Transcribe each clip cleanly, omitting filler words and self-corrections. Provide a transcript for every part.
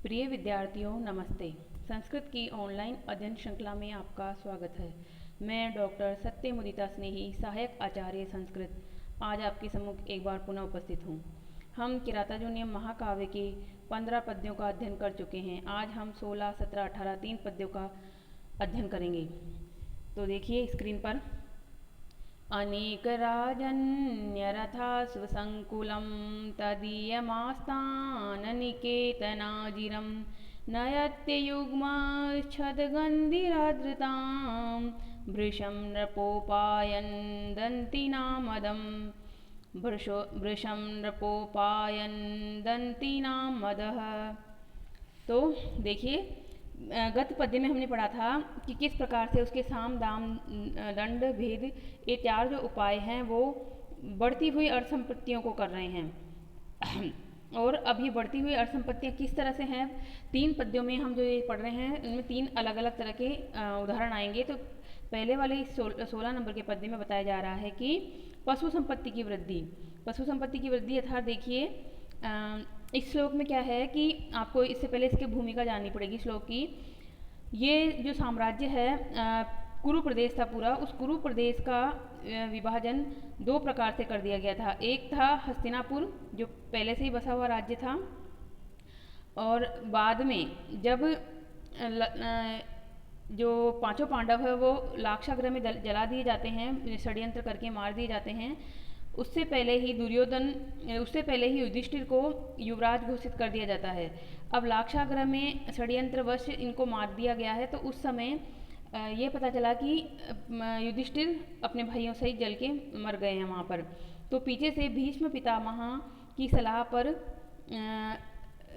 प्रिय विद्यार्थियों नमस्ते। संस्कृत की ऑनलाइन अध्ययन श्रृंखला में आपका स्वागत है। मैं डॉक्टर सत्यमुदिता स्नेही, सहायक आचार्य संस्कृत, आज आपके सम्मुख एक बार पुनः उपस्थित हूँ। हम किरातार्जुनीयम महाकाव्य के 15 पद्यों का अध्ययन कर चुके हैं। आज हम 16, 17, 18 3 पद्यों का अध्ययन करेंगे। तो देखिए स्क्रीन पर, अनेक राजन्यरथास्वसङ्कुलं तदीयमास्थाननिकेतनाजिरं नयत्ययुग्मच्छदगन्धिरादृतां भृशं नृपोपायन् दन्तिनामदं भृशं नृपोपायन् दन्तिनां मदः। तो देखिए, गत पद्य में हमने पढ़ा था कि किस प्रकार से उसके साम दाम दंड भेद ये 4 जो उपाय हैं वो बढ़ती हुई अर्थ संपत्तियों को कर रहे हैं। और अब ये बढ़ती हुई अर्थ संपत्तियाँ किस तरह से हैं, 3 पद्यों में हम जो ये पढ़ रहे हैं उनमें 3 अलग अलग तरह के उदाहरण आएंगे। तो पहले वाले 16 नंबर के पद्य में बताया जा रहा है कि पशु संपत्ति की वृद्धि। पशु संपत्ति की वृद्धि अर्थात देखिए, इस श्लोक में क्या है कि आपको इससे पहले इसकी भूमिका जाननी पड़ेगी श्लोक की। ये जो साम्राज्य है कुरु प्रदेश था पूरा, उस कुरु प्रदेश का विभाजन 2 प्रकार से कर दिया गया था। एक था हस्तिनापुर जो पहले से ही बसा हुआ राज्य था, और बाद में जब जो 5 पांडव है वो लाक्षागृह में जला दिए जाते हैं, षड्यंत्र करके मार दिए जाते हैं, उससे पहले ही युधिष्ठिर को युवराज घोषित कर दिया जाता है। अब लाक्षागृह में षड्यंत्रवश इनको मार दिया गया है, तो उस समय ये पता चला कि युधिष्ठिर अपने भाइयों सहित जल के मर गए हैं वहाँ पर। तो पीछे से भीष्म पितामह की सलाह पर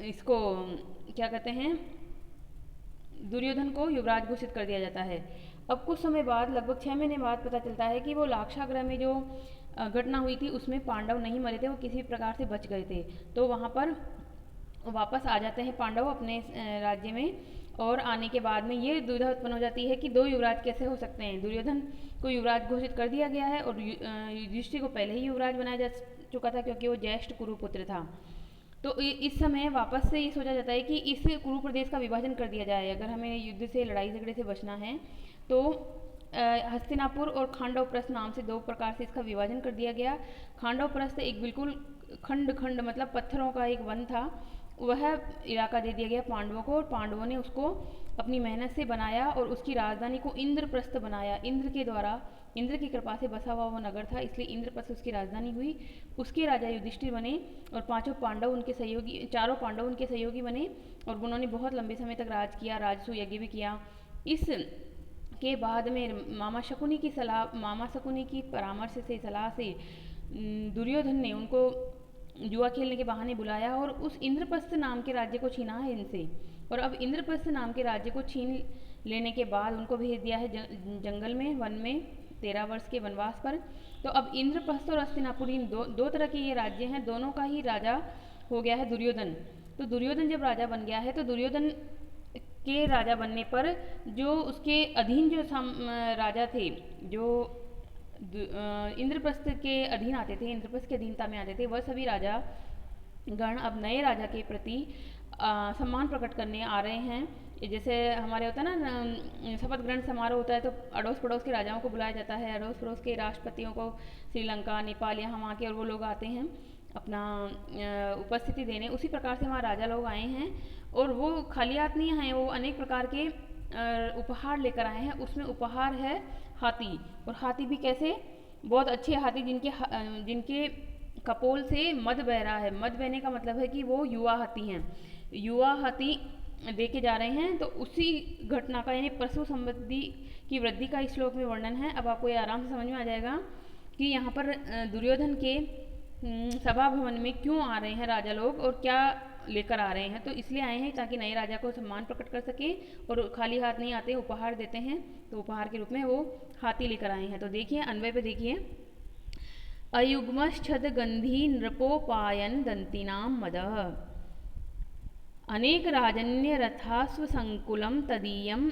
इसको क्या कहते हैं, दुर्योधन को युवराज घोषित कर दिया जाता है। अब कुछ समय बाद, लगभग 6 महीने बाद पता चलता है कि वो लाक्षागृह में जो घटना हुई थी उसमें पांडव नहीं मरे थे, वो किसी प्रकार से बच गए थे। तो वहाँ पर वापस आ जाते हैं पांडव अपने राज्य में, और आने के बाद में ये दुविधा उत्पन्न हो जाती है कि 2 युवराज कैसे हो सकते हैं। दुर्योधन को युवराज घोषित कर दिया गया है और युधिष्ठिर को पहले ही युवराज बनाया जा चुका था क्योंकि वो ज्येष्ठ कुरुपुत्र था। तो इस समय वापस से ये सोचा जाता है कि इस कुरु प्रदेश का विभाजन कर दिया जाए। अगर हमें युद्ध से, लड़ाई झगड़े से बचना है तो हस्तिनापुर और खांडवप्रस्थ नाम से 2 प्रकार से इसका विभाजन कर दिया गया। खांडवप्रस्थ एक बिल्कुल खंड मतलब पत्थरों का एक वन था, वह इलाका दे दिया गया पांडवों को, और पांडवों ने उसको अपनी मेहनत से बनाया और उसकी राजधानी को इंद्रप्रस्थ बनाया। इंद्र की कृपा से बसा हुआ वो नगर था, इसलिए इंद्रप्रस्थ उसकी राजधानी हुई। उसके राजा युधिष्ठिर बने और 4 पांडव उनके सहयोगी बने, और उन्होंने बहुत लंबे समय तक राज किया, राजसूय यज्ञ भी किया। इस के बाद में मामा शकुनी की परामर्श से, सलाह से दुर्योधन ने उनको जुआ खेलने के बहाने बुलाया और उस इंद्रप्रस्थ नाम के राज्य को छीना है इनसे। और अब इंद्रप्रस्थ नाम के राज्य को छीन लेने के बाद उनको भेज दिया है जंगल में, वन में 13 वर्ष के वनवास पर। तो अब इंद्रप्रस्थ और हस्तिनापुर, इन दो तरह के ये राज्य हैं, दोनों का ही राजा हो गया है दुर्योधन। तो दुर्योधन जब राजा बन गया है, तो दुर्योधन के राजा बनने पर जो उसके अधीन जो राजा थे, जो इंद्रप्रस्थ के अधीन आते थे, इंद्रप्रस्थ के अधीनता में आते थे, वह सभी राजा गण अब नए राजा के प्रति सम्मान प्रकट करने आ रहे हैं। जैसे हमारे होता है ना, शपथ ग्रहण समारोह होता है तो अड़ोस पड़ोस के राजाओं को बुलाया जाता है, अड़ोस पड़ोस के राष्ट्रपतियों को, श्रीलंका, नेपाल, यहाँ वहाँ के, और वो लोग आते हैं अपना उपस्थिति देने। उसी प्रकार से वहाँ राजा लोग आए हैं, और वो खाली हाथ नहीं आए, वो अनेक प्रकार के उपहार लेकर आए हैं। उसमें उपहार है हाथी, और हाथी भी कैसे, बहुत अच्छे हाथी जिनके कपोल से मद बह रहा है। मद बहने का मतलब है कि वो युवा हाथी हैं, युवा हाथी दे के जा रहे हैं। तो उसी घटना का, यानी पशु संपत्ति की वृद्धि का इस श्लोक में वर्णन है। अब आपको ये आराम से समझ में आ जाएगा कि यहाँ पर दुर्योधन के सभा भवन में क्यों आ रहे हैं राजा लोग और क्या लेकर आ रहे हैं। तो इसलिए आए हैं ताकि नए राजा को सम्मान प्रकट कर सके, और खाली हाथ नहीं आते, उपहार देते हैं। तो उपहार के रूप में वो हाथी लेकर आए हैं। तो देखिए अन्वय पे देखिए, अयुग्मश्छद गंधी नृपोपायन दंतिनाम मदः अनेक राजन्य रथास्व संकुलम तदीयम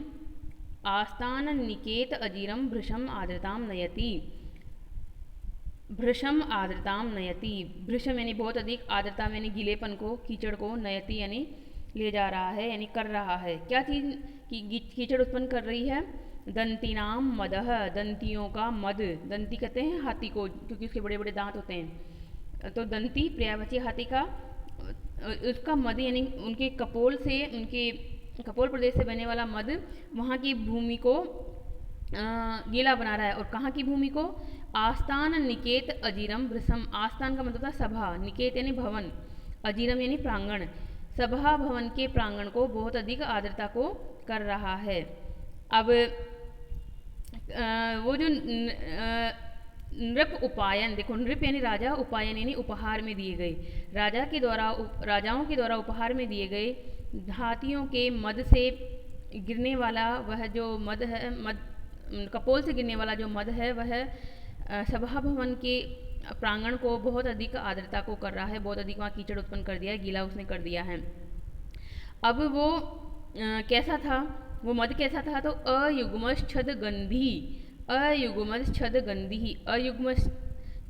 आस्थान निकेत अजिरम भृशम आर्द्रताम नयति। भृशम आर्द्रताम नयति, भृशम यानी बहुत अधिक, आर्द्रता यानी गीलेपन को, कीचड़ को, नयति यानी ले जा रहा है, यानी कर रहा है। क्या चीज़ की कीचड़ उत्पन्न कर रही है? दंतीनाम मदह, दंतियों का मद। दंती कहते हैं हाथी को, क्योंकि उसके बड़े बड़े दांत होते हैं। तो दंती पर्यायवाची हाथी का, उसका मद यानी उनके कपोल से, उनके कपोल प्रदेश से बहने वाला मद वहाँ की भूमि को गीला बना रहा है। और कहाँ की भूमि को? आस्थान निकेत अजीरम भृसम। आस्थान का मतलब था सभा, निकेत यानी भवन, अजीरम यानी प्रांगण। सभा भवन के प्रांगण को बहुत अधिक आर्द्रता को कर रहा है। अब वो जो नृप उपायन, देखो नृप यानी राजा, उपायन यानी उपहार में दिए गए, राजाओं के द्वारा उपहार में दिए गए हाथियों के मद से गिरने वाला वह जो मद है, कपोल से गिरने वाला जो मद है, वह सभा भवन के प्रांगण को बहुत अधिक आर्द्रता को कर रहा है, बहुत अधिक वहाँ कीचड़ उत्पन्न कर दिया है, गीला उसने कर दिया है। अब वो कैसा था? वो मद कैसा था? तो अयुग्मश्छद गंधी, अयुग्मश्छद गंधी।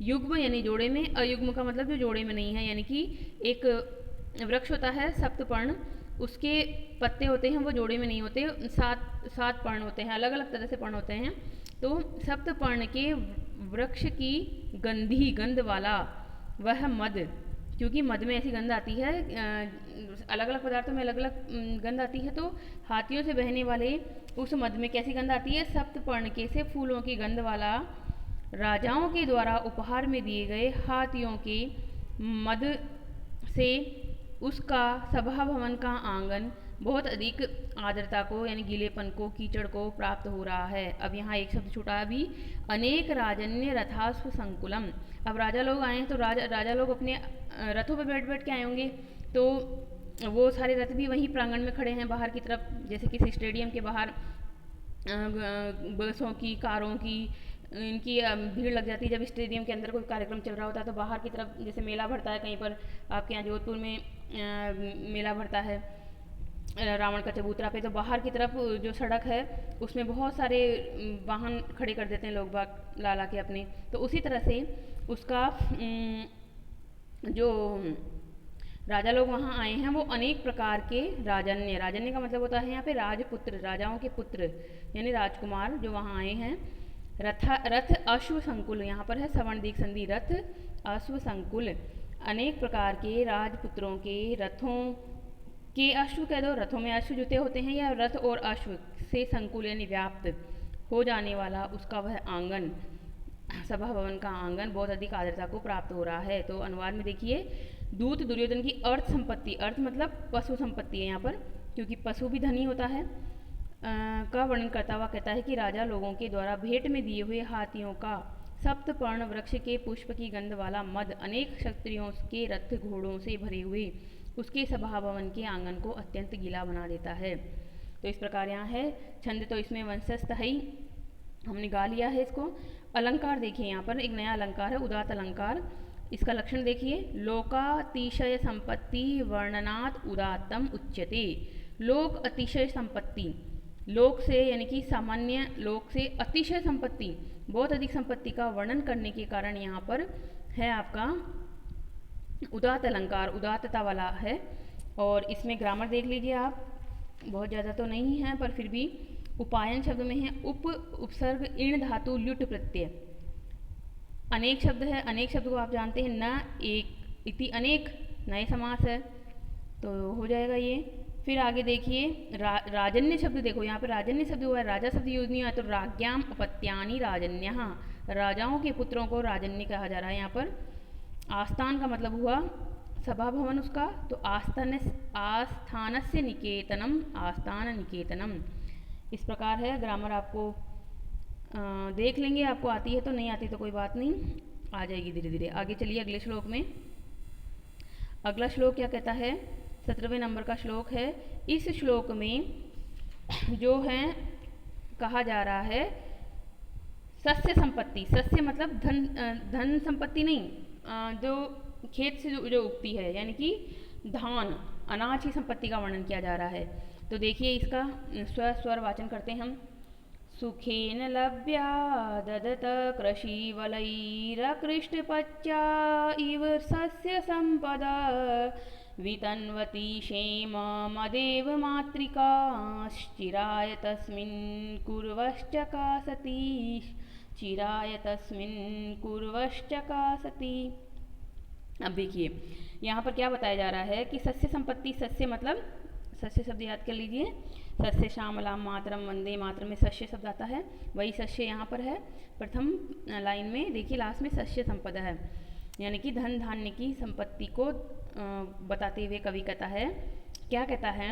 युग्म यानी जोड़े में, अयुग्म का मतलब जो जोड़े में नहीं है, यानी कि एक वृक्ष होता है सप्तपर्ण, उसके पत्ते होते हैं वो जोड़े में नहीं होते, सात पर्ण होते हैं, अलग अलग तरह से पर्ण होते हैं। तो सप्तपर्ण के वृक्ष की गंधी, गंध वाला वह मद, क्योंकि मद में ऐसी गंध आती है, अलग अलग पदार्थों में अलग अलग गंध आती है, तो हाथियों से बहने वाले उस मद में कैसी गंध आती है? सप्तपर्ण के से फूलों की गंध वाला राजाओं के द्वारा उपहार में दिए गए हाथियों के मद से उसका सभा भवन का आंगन बहुत अधिक आर्द्रता को यानी गीलेपन को, कीचड़ को प्राप्त हो रहा है। अब यहाँ एक शब्द छूटा अभी, अनेक राजन्य रथास्व संकुलम। अब राजा लोग आए हैं तो राजा लोग अपने रथों पर बैठ बैठ के आए होंगे, तो वो सारे रथ भी वहीं प्रांगण में खड़े हैं बाहर की तरफ, जैसे किसी स्टेडियम के बाहर बसों की, कारों की, इनकी भीड़ लग जाती है जब स्टेडियम के अंदर कोई कार्यक्रम चल रहा होता है। तो बाहर की तरफ जैसे मेला भरता है, कहीं पर आपके यहाँ जोधपुर में मेला भरता है रावण का चबूतरा पे, तो बाहर की तरफ जो सड़क है उसमें बहुत सारे वाहन खड़े कर देते हैं लोग बाग ला के अपने। तो उसी तरह से उसका जो राजा लोग वहाँ आए हैं वो अनेक प्रकार के राजन्य, राजन्य का मतलब होता है यहाँ पे राजपुत्र, राजाओं के पुत्र यानी राजकुमार जो वहाँ आए हैं। रथ अश्व संकुल, यहाँ पर है सवर्ण दीर्घ संधि, रथ अश्व संकुल, अनेक प्रकार के राजपुत्रों के रथों के, अश्व कह दो, रथों में अश्व जुते होते हैं, या रथ और अश्व से संकुल यानी व्याप्त हो जाने वाला उसका वह आंगन, सभा भवन का आंगन बहुत अधिक आर्द्रता को प्राप्त हो रहा है। तो अनुवाद में देखिए, दूत दुर्योधन की अर्थ संपत्ति, अर्थ मतलब पशु संपत्ति है यहाँ पर, क्योंकि पशु भी धनी होता है, का वर्णन करता हुआ कहता है कि राजा लोगों के द्वारा भेंट में दिए हुए हाथियों का सप्तपर्ण वृक्ष के पुष्प की गंध वाला मद अनेक क्षत्रियों के रथ घोड़ों से भरे हुए उसके सभा भवन के आंगन को अत्यंत गीला बना देता है। तो इस प्रकार यहाँ है। छंद तो इसमें वंशस्थ है ही, हमने गा लिया है इसको। अलंकार देखिए, यहाँ पर एक नया अलंकार है, उदात अलंकार। इसका लक्षण देखिए, लोकातिशय संपत्ति वर्णनात् उदात्तम उच्यते। लोक अतिशय संपत्ति, लोक से यानी कि सामान्य लोक से अतिशय संपत्ति, बहुत अधिक संपत्ति का वर्णन करने के कारण यहाँ पर है आपका उदात अलंकार, उदात्तता वाला है। और इसमें ग्रामर देख लीजिए आप, बहुत ज़्यादा तो नहीं है पर फिर भी। उपायन शब्द में है उपसर्ग इण धातु ल्युट प्रत्यय। अनेक शब्द है, अनेक शब्द को आप जानते हैं, न एक इति अनेक नए समास है, तो हो जाएगा ये। फिर आगे देखिए राजन्य शब्द, देखो यहाँ पर राजन्य शब्द हुआ है, राजा शब्द यूज नहीं हुआ, तो राज्ञाम अपत्यानि राजन्यः, राजाओं के पुत्रों को राजन्य कहा जा रहा है यहाँ पर। आस्थान का मतलब हुआ सभा भवन उसका, तो आस्थानस्य निकेतनम, आस्थान निकेतनम। इस प्रकार है। ग्रामर आपको देख लेंगे, आपको आती है तो, नहीं आती तो कोई बात नहीं, आ जाएगी धीरे धीरे। आगे चलिए अगले श्लोक में। अगला श्लोक क्या कहता है? 17वें नंबर का श्लोक है। इस श्लोक में जो है कहा जा रहा है सस्य संपत्ति, सस्य मतलब धन संपत्ति नहीं, जो खेत से जो उगती है, यानी कि धान अनाज की संपत्ति का वर्णन किया जा रहा है। तो देखिए इसका स्वर वाचन करते हैं हम। सुखेन लभ्या ददत कृषिवलैरकृष्टपच्या इव सस्य संपदा वितन्वती क्षेममदेव मातृकाश्चिराय तस्मिन् कुर्वश्चकासती चिराय तस्मिन् कुर्वश्चकासती। अब देखिए यहाँ पर क्या बताया जा रहा है कि सस्य संपत्ति, सस्य मतलब सस्य शब्द याद कर लीजिए, सस्य श्यामलाम मातरम वंदे मातरम में सस्य शब्द आता है, वही सस्य यहाँ पर है। प्रथम लाइन में देखिए लास्ट में सस्य संपदा है, यानी कि धन धान्य की संपत्ति को बताते हुए कवि कहता है, क्या कहता है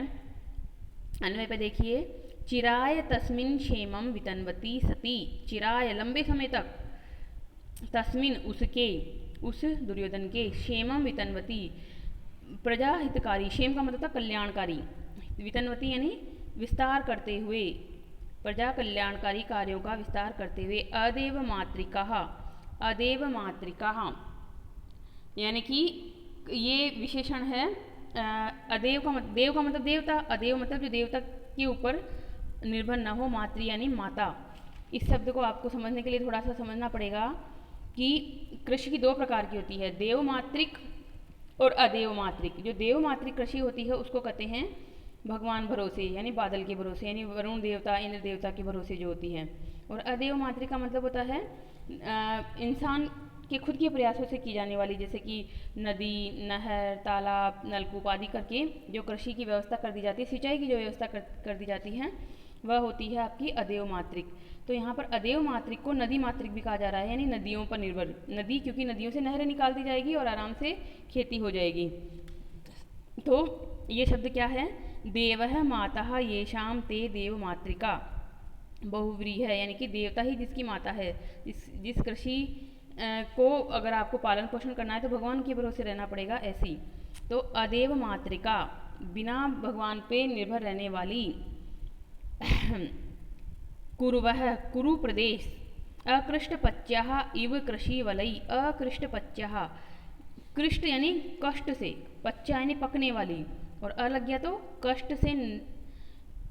अन्वय पे देखिए, चिराय तस्मिन क्षेमम वितन्वती सती, चिराय लंबे समय तक, तस्मिन उसके, उस दुर्योधन के, क्षेमम वितन्वती प्रजा हितकारी, क्षेम का मतलब था कल्याणकारी, वितन्वती यानी विस्तार करते हुए, प्रजा कल्याणकारी कार्यों का विस्तार करते हुए, अदेव मातृका, अदेव मातृका यानी कि ये विशेषण है। अदेव का मतलब, देव का मतलब देवता, अदेव मतलब जो देवता के ऊपर निर्भर न हो, मातृ यानी माता। इस शब्द को आपको समझने के लिए थोड़ा सा समझना पड़ेगा कि कृषि की दो प्रकार की होती है, देव मातृक और अदेव मातृक। जो देव मातृक कृषि होती है उसको कहते हैं भगवान भरोसे, यानी बादल के भरोसे, यानी वरुण देवता इंद्र देवता के भरोसे जो होती है। और अदेव मातृक का मतलब होता है इंसान के खुद के प्रयासों से की जाने वाली, जैसे कि नदी, नहर, तालाब, नलकूप आदि करके जो कृषि की व्यवस्था कर दी जाती है, सिंचाई की जो व्यवस्था कर दी जाती है, वह होती है आपकी अदेव मातृक। तो यहाँ पर अदेव मातृक को नदी मातृक भी कहा जा रहा है, यानी नदियों पर निर्भर, नदी क्योंकि नदियों से नहरें निकाल दी जाएगी और आराम से खेती हो जाएगी। तो ये शब्द क्या है, देवः माता येषाम ते देव मातृका, बहुव्रीहि है, यानी कि देवता ही जिसकी माता है। जिस कृषि को अगर आपको पालन पोषण करना है तो भगवान के भरोसे रहना पड़ेगा, ऐसी। तो अदेव मातृका, बिना भगवान पे निर्भर रहने वाली। कुरुवः, कुरु प्रदेश, अकृष्टपच्यः इव कृषि वलई, अकृष्टपच्यः, कृष्ट यानी कष्ट से, पच्चा यानी पकने वाली, और अ लग गया तो कष्ट से,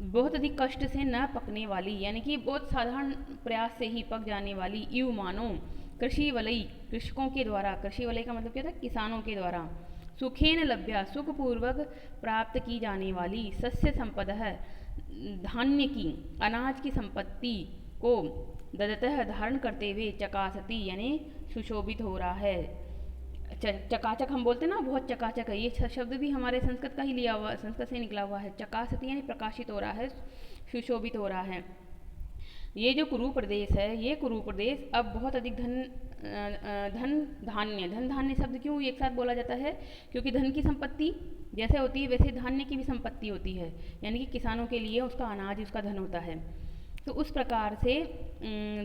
बहुत अधिक कष्ट से न पकने वाली, यानी कि बहुत साधारण प्रयास से ही पक जाने वाली। इव मानो, कृषि वलई, कृषकों के द्वारा, कृषि वलई का मतलब क्या था, किसानों के द्वारा। सुखेन लभ्या, सुखपूर्वक प्राप्त की जाने वाली। सस्य संपदा है, धान्य की, अनाज की संपत्ति को ददतः धारण करते हुए, चकासती यानी सुशोभित हो रहा है। चकाचक हम बोलते ना, बहुत चकाचक है, ये शब्द भी हमारे संस्कृत का ही लिया हुआ, संस्कृत से निकला हुआ है। चकासती यानी प्रकाशित हो रहा है, सुशोभित हो रहा है। ये जो कुरु प्रदेश है, ये कुरु प्रदेश अब बहुत अधिक धन धान्य शब्द क्यों एक साथ बोला जाता है, क्योंकि धन की संपत्ति जैसे होती है वैसे धान्य की भी संपत्ति होती है, यानी कि किसानों के लिए उसका अनाज, उसका धन होता है। तो उस प्रकार से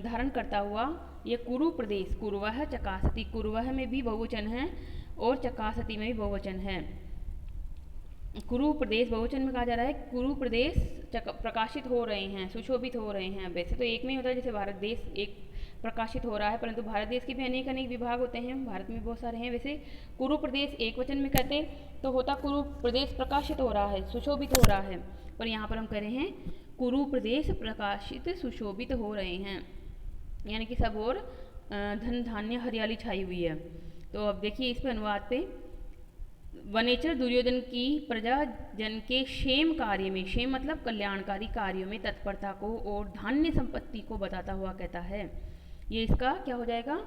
धारण करता हुआ ये कुरु प्रदेश, कुरुवह चकासती, कुरुवह में भी बहुवचन है और चकासती में भी बहुवचन है। कुरु प्रदेश बहुवचन में कहा जा रहा है, कुरु प्रदेश प्रकाशित हो रहे हैं, सुशोभित हो रहे हैं। वैसे तो एक में ही होता है, जैसे भारत देश एक प्रकाशित हो रहा है, परंतु भारत देश के भी अनेक अनेक विभाग होते हैं, भारत में बहुत सारे हैं। वैसे कुरु प्रदेश एक वचन में कहते तो होता कुरु प्रदेश प्रकाशित हो रहा है, सुशोभित हो रहा है, पर यहाँ पर हम कह रहे हैं कुरु प्रदेश प्रकाशित सुशोभित हो रहे हैं, यानी कि सब और धन धान्य हरियाली छाई हुई है। तो अब देखिए इस पे अनुवाद पे, वनेचर दुर्योधन की प्रजा जन के क्षेम कार्य में, क्षेम मतलब कल्याणकारी कार्यों में तत्परता को और धान्य संपत्ति को बताता हुआ कहता है। ये इसका क्या हो जाएगा,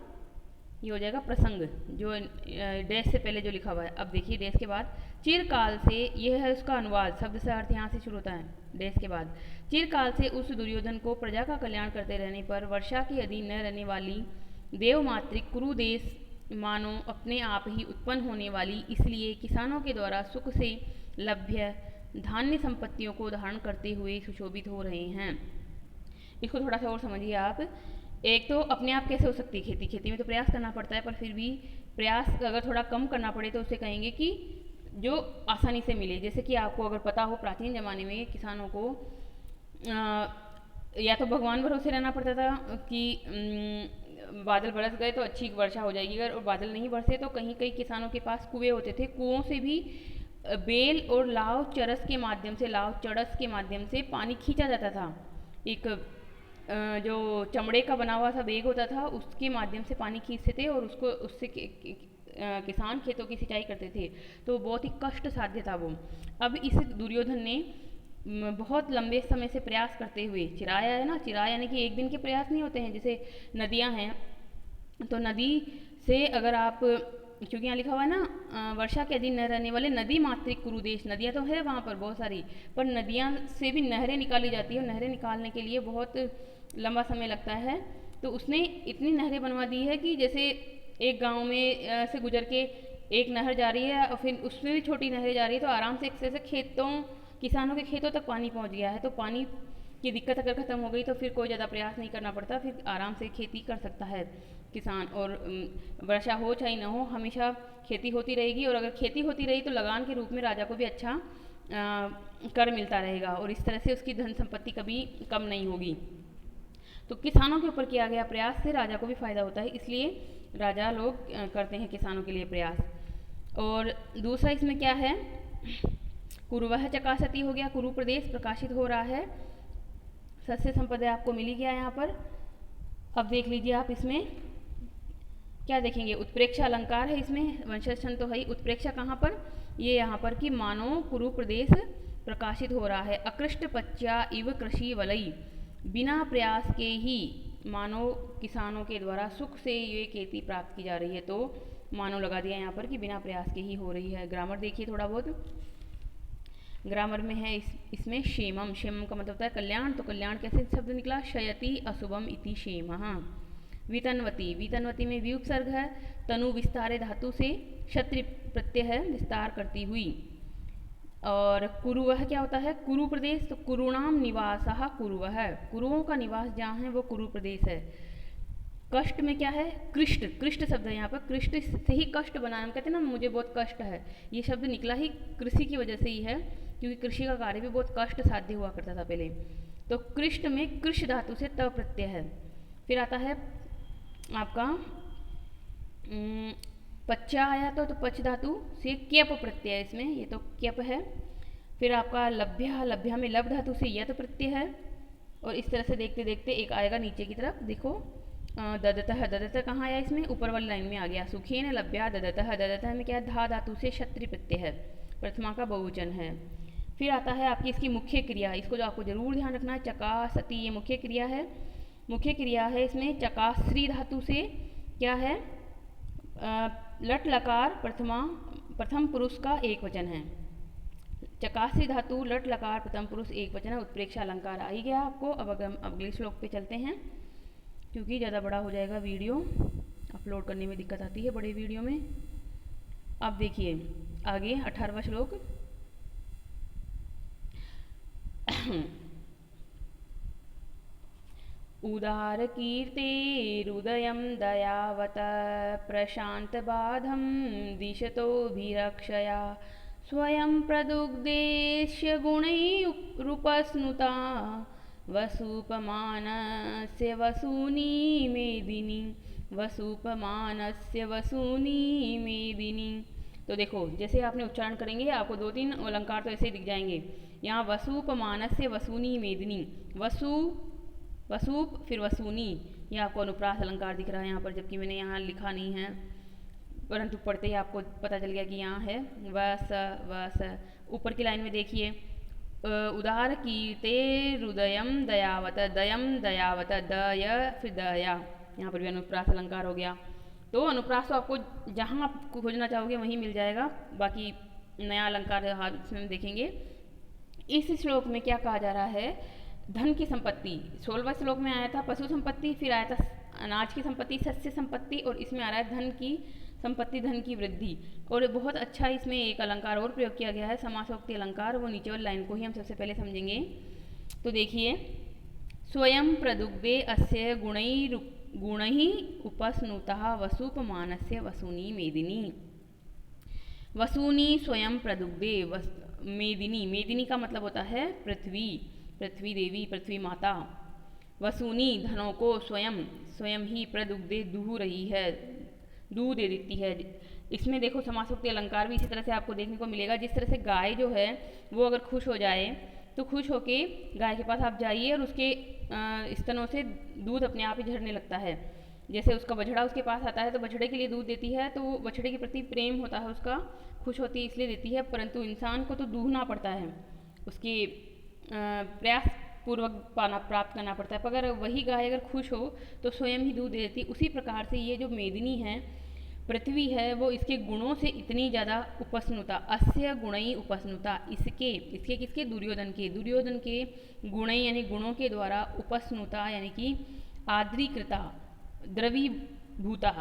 ये हो जाएगा प्रसंग, जो डैश से पहले जो लिखा हुआ है। अब देखिए डैश के बाद चिरकाल से, यह है उसका अनुवाद, शब्द से अर्थ यहाँ से शुरू होता है डैश के बाद। चिरकाल से उस दुर्योधन को प्रजा का कल्याण करते रहने पर वर्षा के अधीन न रहने वाली देव मातृक कुरु देश मानो अपने आप ही उत्पन्न होने वाली, इसलिए किसानों के द्वारा सुख से लभ्य धान्य संपत्तियों को धारण करते हुए सुशोभित हो रहे हैं। इसको थोड़ा सा और समझिए आप। एक तो अपने आप कैसे हो सकती है खेती, खेती में तो प्रयास करना पड़ता है, पर फिर भी प्रयास अगर थोड़ा कम करना पड़े तो उसे कहेंगे कि जो आसानी से मिले। जैसे कि आपको अगर पता हो प्राचीन ज़माने में किसानों को या तो भगवान भरोसे रहना पड़ता था कि बादल बरस गए तो अच्छी वर्षा हो जाएगी, अगर बादल नहीं बरसे तो कहीं कहीं किसानों के पास कुएं होते थे, कुओं से भी बेल और लाव चरस के माध्यम से, लाव चरस के माध्यम से पानी खींचा जाता था। एक जो चमड़े का बना हुआ सा बैग होता था, उसके माध्यम से पानी खींचते थे और उसको उससे किसान खेतों की सिंचाई करते थे, तो बहुत ही कष्ट साध्य था वो। अब इस दुर्योधन ने बहुत लंबे समय से प्रयास करते हुए, चिराया है ना, चिराया यानी कि एक दिन के प्रयास नहीं होते हैं। जैसे नदियाँ हैं, तो नदी से अगर आप, क्योंकि यहाँ लिखा हुआ है ना वर्षा के अधीन न रहने वाले नदी मातृक कुरुदेश, नदियाँ तो है वहाँ पर बहुत सारी, पर नदियाँ से भी नहरें निकाली जाती है और नहरें निकालने के लिए बहुत लंबा समय लगता है। तो उसने इतनी नहरें बनवा दी है कि जैसे एक गांव में से गुजर के एक नहर जा रही है और फिर उसमें भी छोटी नहरें जा रही है, तो आराम से एक से खेतों, किसानों के खेतों तक पानी पहुंच गया है। तो पानी की दिक्कत अगर ख़त्म हो गई तो फिर कोई ज़्यादा प्रयास नहीं करना पड़ता, फिर आराम से खेती कर सकता है किसान। और वर्षा हो चाहे ना हो, हमेशा खेती होती रहेगी, और अगर खेती होती रही तो लगान के रूप में राजा को भी अच्छा कर मिलता रहेगा, और इस तरह से उसकी धन संपत्ति कभी कम नहीं होगी। तो किसानों के ऊपर किया गया प्रयास से राजा को भी फायदा होता है, इसलिए राजा लोग करते हैं किसानों के लिए प्रयास। और दूसरा इसमें क्या है, कुरुवह चकासती हो गया, कुरु प्रदेश प्रकाशित हो रहा है, सस्य संपदा आपको मिली गया यहाँ पर। अब देख लीजिए आप इसमें क्या देखेंगे, उत्प्रेक्षा अलंकार है इसमें, वंशज तो है ही। उत्प्रेक्षा कहाँ पर, ये यहाँ पर कि मानो कुरु प्रदेश प्रकाशित हो रहा है। अकृष्ट पच्चा इव कृषि वलई, बिना प्रयास के ही मानो किसानों के द्वारा सुख से ये खेती प्राप्त की जा रही है। तो मानो लगा दिया यहाँ पर कि बिना प्रयास के ही हो रही है। ग्रामर देखिए थोड़ा बहुत, ग्रामर में है इसमें क्षेमम, क्षेमम का मतलब होता है कल्याण, तो कल्याण कैसे शब्द निकला, शयति अशुभम इति क्षेमः। वितन्वती, वितन्वती में विउपसर्ग है, तनु विस्तारे धातु से क्षत्रि प्रत्यय है, विस्तार करती हुई। और कुरुवह क्या होता है, कुरु प्रदेश, तो कुरुणाम निवासः कुरुवह, कुरुओं का निवास जहाँ है वो कुरु प्रदेश है। कष्ट में क्या है, कृष्ट, कृष्ट शब्द है यहाँ पर, कृष्ट से ही कष्ट बनाना, हम कहते हैं ना मुझे बहुत कष्ट है, ये शब्द निकला ही कृषि की वजह से ही है, क्योंकि कृषि का कार्य भी बहुत कष्ट साध्य हुआ करता था पहले। तो कृष्ट में कृष धातु से त प्रत्यय है। फिर आता है आपका पच्चा आया तो पच धातु से क्यप प्रत्यय है इसमें, ये तो क्यप है। फिर आपका लभ्या, लभ्या में लब धातु से यत प्रत्यय है। और इस तरह से देखते देखते एक आएगा नीचे की तरफ, देखो ददतः, ददतः कहाँ आया इसमें, ऊपर वाली लाइन में आ गया। सुखेन लभ्या ददतः, ददतः में क्या है, धा धातु से क्षत्रि प्रत्यय है, प्रथमा का बहुवचन है। फिर आता है आपकी इसकी मुख्य क्रिया, इसको जो आपको जरूर ध्यान रखना है, चकासती, ये मुख्य क्रिया है। मुख्य क्रिया है इसमें चकाश्री धातु से क्या है, लट लकार प्रथम पुरुष का एक वचन है। चकाश्री धातु लट लकार प्रथम पुरुष एक वचन है, उत्प्रेक्षा अलंकार आ ही गया आपको। अब अगले श्लोक पे चलते हैं, क्योंकि ज़्यादा बड़ा हो जाएगा वीडियो, अपलोड करने में दिक्कत आती है बड़े वीडियो में। अब देखिए आगे 18वां श्लोक, उदार कीर्तिरुदयं दयावत प्रशांत बाधम दिशतोभिरक्षया स्वयं प्रदुग्धेश्य गुणैरुपस्नुता वसूपमानस्य वसूनी मेदिनी, वसूपमानस्य वसूनी मेदिनी। तो देखो जैसे आपने उच्चारण करेंगे आपको 2-3 अलंकार तो ऐसे ही दिख जाएंगे। यहाँ वसूपमानस्य वसूनी मेदिनी, वसु, वसूप, फिर वसूनी, ये आपको अनुप्रास अलंकार दिख रहा है यहाँ पर, जबकि मैंने यहाँ लिखा नहीं है, परंतु पढ़ते ही आपको पता चल गया कि यहाँ है वस वस। ऊपर की लाइन में देखिए, उदार कीर्ते हृदयम दयावत, दयम दयावत, दय फिर दया, यहाँ पर भी अनुप्रास अलंकार हो गया। तो अनुप्रास तो आपको जहाँ आप खोजना चाहोगे वहीं मिल जाएगा, बाकी नया अलंकार इसमें देखेंगे। इस श्लोक में क्या कहा जा रहा है, धन की संपत्ति 16वें श्लोक में आया था पशु संपत्ति, फिर आया था अनाज की संपत्ति, शस्य संपत्ति, और इसमें आ रहा है धन की संपत्ति, धन की वृद्धि। और बहुत अच्छा इसमें एक अलंकार और प्रयोग किया गया है, समासोक्ति अलंकार, वो नीचे वाली लाइन को ही हम सबसे पहले समझेंगे। तो देखिए, स्वयं प्रदुग्धे अस्य गुणैः उपस्नुतः वसूपमानस्य वसूनी मेदिनी। वसूनी स्वयं प्रदुग्धे, मेदिनी, मेदिनी का मतलब होता है पृथ्वी, पृथ्वी देवी, पृथ्वी माता। वसूनी धनों को स्वयं, स्वयं ही प्रदुग्धे दूह रही है, दूध दे देती है। इसमें देखो समासोक्ति अलंकार भी इसी तरह से आपको देखने को मिलेगा। जिस तरह से गाय जो है वो अगर खुश हो जाए तो खुश होके गाय के पास आप जाइए और उसके स्तनों से दूध अपने आप ही झरने लगता है। जैसे उसका बछड़ा उसके पास आता है तो बछड़े के लिए दूध देती है, तो वो बछड़े के प्रति प्रेम होता है उसका, खुश होती है इसलिए देती है, परंतु इंसान को तो दूहना पड़ता है, उसके प्रयास पूर्वक पाना प्राप्त करना पड़ता है। पर अगर वही गाय अगर खुश हो तो स्वयं ही दूध दे देती। उसी प्रकार से ये जो मेदिनी है, पृथ्वी है, वो इसके गुणों से इतनी ज़्यादा उपस्नुता, अस्य गुणई उपस्नुता, इसके किसके, दुर्योधन के गुणई यानी गुणों के द्वारा, उपस्नुता यानी कि आद्रीकृता, द्रवीभूता,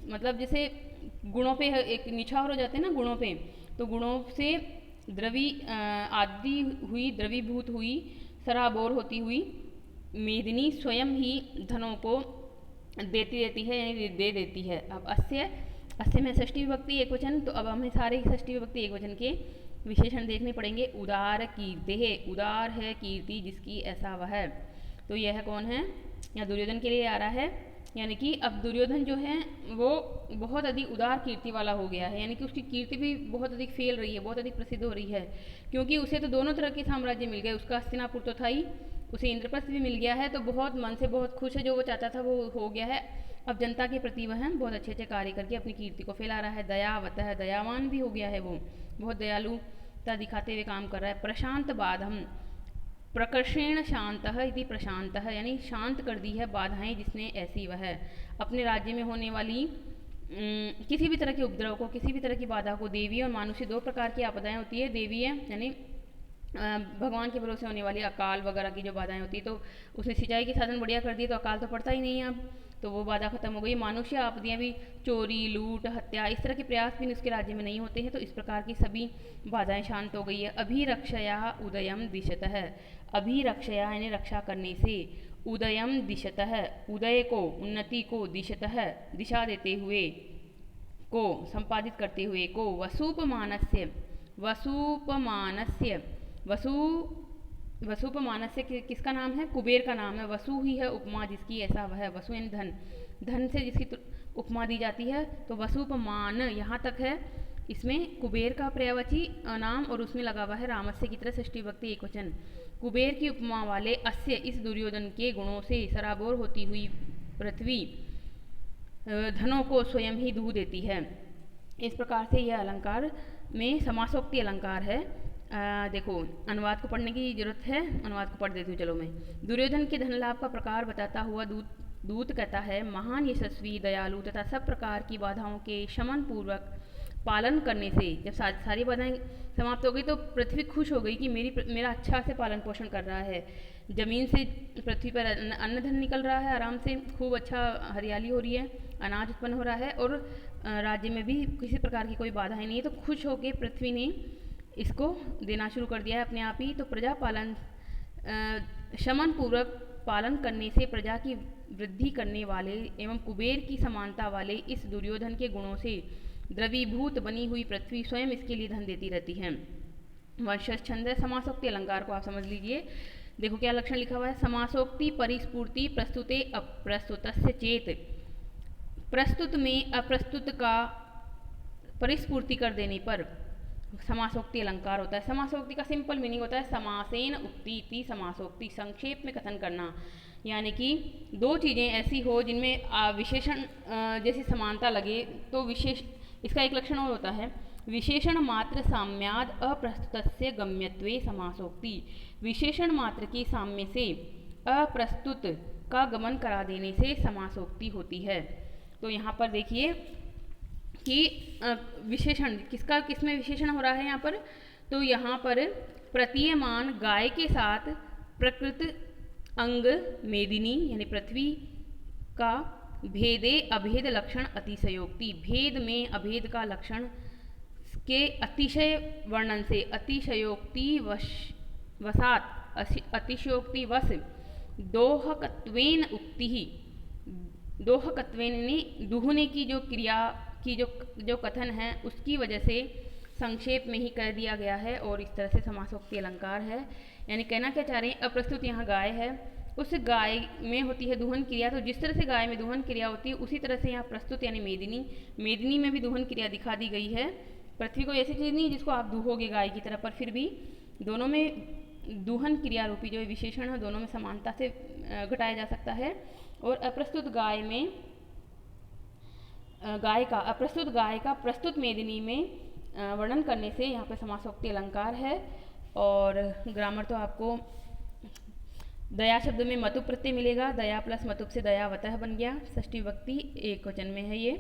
मतलब जैसे गुणों पे एक निछावर हो जाते हैं ना गुणों पे, तो गुणों से आदि हुई, द्रवीभूत हुई, सराबोर होती हुई मेदिनी स्वयं ही धनों को देती रहती है, यानी दे देती है। अब अस्य में षष्ठी विभक्ति एक वचन, तो अब हमें सारे षष्ठी विभक्ति एक वचन के विशेषण देखने पड़ेंगे। उदार कीर्ति है, उदार है कीर्ति जिसकी ऐसा वह है, तो यह कौन है, यहाँ दुर्योधन के लिए आ रहा है, यानी कि अब दुर्योधन जो है वो बहुत अधिक उदार कीर्ति वाला हो गया है, यानी कि उसकी कीर्ति भी बहुत अधिक फैल रही है, बहुत अधिक प्रसिद्ध हो रही है, क्योंकि उसे तो दोनों तरह के साम्राज्य मिल गए, उसका हस्तिनापुर तो था ही, उसे इंद्रप्रस्थ भी मिल गया है, तो बहुत मन से बहुत खुश है, जो वो चाहता था वो हो गया है। अब जनता के प्रति वह बहुत अच्छे अच्छे कार्य करके अपनी कीर्ति को फैला रहा है। दयावत है, दयावान भी हो गया है, वो बहुत दयालुता दिखाते हुए काम कर रहा है। प्रशांत बाधम, प्रकर्षेण शांत यदि प्रशांत, यानी शांत कर दी है बाधाएं जिसने ऐसी वह है। अपने राज्य में होने वाली किसी भी तरह के उपद्रव को, किसी भी तरह की बाधा को, देवी और मानुषी दो प्रकार की आपदाएं होती है। देवी है यानी भगवान के भरोसे होने वाली अकाल वगैरह की जो बाधाएं होती है, तो उसने सिंचाई के साधन बढ़िया कर दिए तो अकाल तो पड़ता ही नहीं है अब, तो वो बाधा खत्म हो गई। मानुष्य आपदियाँ भी, चोरी, लूट, हत्या, इस तरह के प्रयास भी उसके राज्य में नहीं होते हैं, तो इस प्रकार की सभी बाधाएं शांत हो गई है। अभिरक्षया उदयम दिशतः, अभिरक्षया यानी रक्षा करने से, उदयम दिशतः, उदय को, उन्नति को, दिशतः दिशा देते हुए, को संपादित करते हुए, को वसूपमानस्य, वसूपमानस्य, वसूपमानस्य किसका नाम है, कुबेर का नाम है। वसु ही है उपमा जिसकी ऐसा वह है, वसु यानी धन, धन से जिसकी उपमा दी जाती है, तो वसूपमान यहाँ तक है। इसमें कुबेर का पर्यायवाची नाम और उसमें लगा हुआ है रामस्य की तरह षष्ठी विभक्ति एक वचन। कुबेर की उपमा वाले अस्य, इस दुर्योधन के गुणों से सराबोर होती हुई पृथ्वी धनों को स्वयं ही दूह देती है। इस प्रकार से यह अलंकार में समासोक्ति अलंकार है। देखो अनुवाद को पढ़ने की जरूरत है, अनुवाद को पढ़ देती हूँ चलो मैं। दुर्योधन के धन लाभ का प्रकार बताता हुआ दूत कहता है, महान यशस्वी, दयालु तथा सब प्रकार की बाधाओं के शमन पूर्वक पालन करने से, जब सारी बाधाएं समाप्त हो गई तो पृथ्वी खुश हो गई कि मेरा अच्छा से पालन पोषण कर रहा है, जमीन से पृथ्वी पर अन्न धन निकल रहा है, आराम से खूब अच्छा हरियाली हो रही है, अनाज उत्पन्न हो रहा है, और राज्य में भी किसी प्रकार की कोई बाधाएं नहीं है, तो खुश होकर पृथ्वी ने इसको देना शुरू कर दिया है अपने आप ही। तो प्रजा पालन शमन पूर्वक पालन करने से प्रजा की वृद्धि करने वाले एवं कुबेर की समानता वाले इस दुर्योधन के गुणों से द्रवीभूत बनी हुई पृथ्वी स्वयं इसके लिए धन देती रहती है। वंशज छंद है। समासोक्ति अलंकार को आप समझ लीजिए। देखो क्या लक्षण लिखा हुआ है, समासोक्ति परिस्फूर्ति प्रस्तुते अप्रस्तुतस्य चेत, प्रस्तुत में अप्रस्तुत का परिस्फूर्ति कर देने पर समासोक्ति अलंकार होता है। समासोक्ति का सिंपल मीनिंग होता है समासेन उक्ति इति समासोक्ति, संक्षेप में कथन करना, यानी कि दो चीज़ें ऐसी हो जिनमें विशेषण जैसी समानता लगे, तो विशेष इसका एक लक्षण और होता है विशेषण मात्र साम्याद अप्रस्तुतस्य गम्यत्वे समासोक्ति, विशेषण मात्र की साम्य से अप्रस्तुत का गमन करा देने से समासोक्ति होती है। तो यहाँ पर देखिए कि विशेषण किसमें विशेषण हो रहा है यहाँ पर, तो यहाँ पर प्रतीयमान गाय के साथ प्रकृत अंग मेदिनी यानी पृथ्वी का भेदे अभेद लक्षण अतिशयोक्ति, भेद में अभेद का लक्षण के अतिशय वर्णन से अतिशयोक्ति वसात अतिशयोक्ति वश दोहकत्वेन उक्ति ही, दोहकत्वेन ने दुहने की जो क्रिया की जो कथन है उसकी वजह से संक्षेप में ही कह दिया गया है, और इस तरह से समासोक्ति अलंकार है। यानी कहना क्या चाह रहे हैं, अप्रस्तुत यहाँ गाय है, उस गाय में होती है दुहन क्रिया, तो जिस तरह से गाय में दुहन क्रिया होती है उसी तरह से यहाँ प्रस्तुत यानी मेदिनी में भी दुहन क्रिया दिखा दी गई है। पृथ्वी को ऐसी चीज़ नहीं जिसको आप दुहोगे गाय की तरह, पर फिर भी दोनों में दुहन क्रिया रूपी जो विशेषण है दोनों में समानता से घटाया जा सकता है। और अप्रस्तुत गाय में अप्रस्तुत गाय का प्रस्तुत मेदिनी में वर्णन करने से यहाँ पे समासोक्ति अलंकार है। और ग्रामर तो आपको दया शब्द में मतु प्रत्यय मिलेगा, दया प्लस मतुप से दयावतः बन गया, षष्ठी विभक्ति एक वचन में है ये।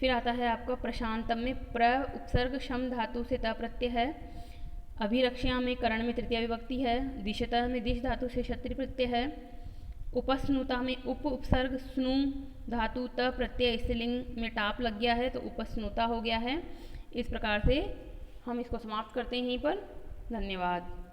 फिर आता है आपका प्रशांतम में प्र उपसर्ग शम धातु से त प्रत्यय है। अभिरक्षा में करण में तृतीय विभक्ति है। दिशतः में दिश धातु से क्षत्रिय प्रत्यय है। उपस्नुता में उप उपसर्ग स्नु धातु त प्रत्यय स्त्रीलिंग में टाप लग गया है तो उपस्नुता हो गया है। इस प्रकार से हम इसको समाप्त करते हैं यहीं पर। धन्यवाद।